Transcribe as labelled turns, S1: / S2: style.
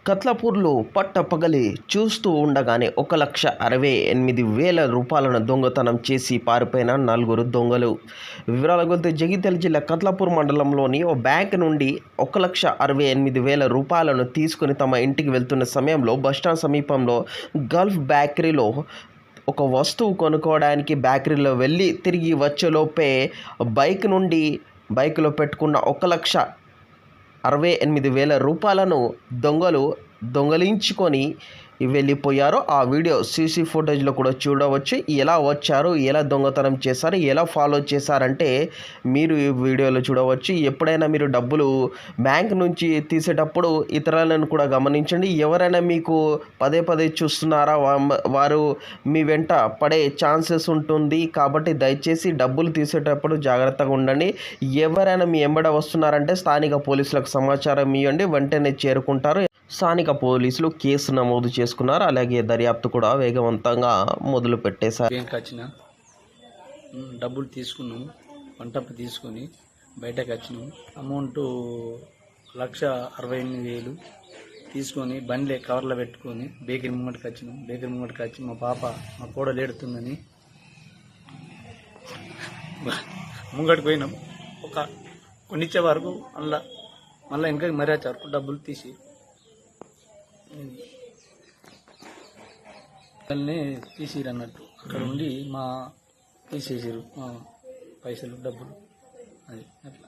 S1: కత్లాపూర్లో పట్టపగలి చూస్తూ ఉండగానే 1,68,000 రూపాయలను దొంగతనం చేసి పారిపోయిన 4 దొంగలు. వివరాలకు వెళ్తే జగిత్యాల జిల్లా కత్లాపూర్ మండలంలోని ఓ బ్యాంక్ నుండి 1,68,000 రూపాయలను తీసుకుని తమ ఇంటికి వెళ్తున్న సమయంలో బస్టాండ్ సమీపంలో గల్ఫ్ బేకరీలో ఒక వస్తువు కొనుక్కోవడానికి బేకరీలో వెళ్ళి తిరిగి వచ్చేలోపే బైక్లో పెట్టుకున్న 1,68,000 రూపాయలను దొంగలించుకొని వెళ్ళిపోయారు. ఆ వీడియో సీసీ ఫుటేజ్లో కూడా చూడవచ్చు. ఎలా వచ్చారు, ఎలా దొంగతనం చేశారు, ఎలా ఫాలో చేశారంటే మీరు ఈ వీడియోలో చూడవచ్చు. ఎప్పుడైనా మీరు డబ్బులు బ్యాంక్ నుంచి తీసేటప్పుడు ఇతరులను కూడా గమనించండి. ఎవరైనా మీకు పదే పదే చూస్తున్నారా, వారు మీ వెంట పడే ఛాన్సెస్ ఉంటుంది. కాబట్టి దయచేసి డబ్బులు తీసేటప్పుడు జాగ్రత్తగా ఉండండి. ఎవరైనా మీ ఎంబడ వస్తున్నారంటే స్థానిక పోలీసులకు సమాచారం ఇవ్వండి, వెంటనే చేరుకుంటారు. స్థానిక పోలీసులు కేసు నమోదు చేసుకున్నారు. అలాగే దర్యాప్తు కూడా వేగవంతంగా మొదలు పెట్టేశారు.
S2: బ్యాంక్ వచ్చిన డబ్బులు తీసుకున్నాము, వంటప్పు తీసుకొని బయటకు వచ్చినాము. అమౌంట్ 1,68,000 తీసుకొని బండ్లే కవర్లో పెట్టుకొని బేకరీ ముంగటికి వచ్చినాము. బేకరీ ముంగటికి వచ్చి మా కోడలు ఏడుతుందని ముంగటికి పోయినాం. కొనిచ్చే వరకు మళ్ళీ ఇంకా మర్యాద వరకు డబ్బులు తీసి తీసిరు అన్నట్టు అక్కడ ఉండి తీసేసారు మా పైసలు డబ్బులు అది అట్లా.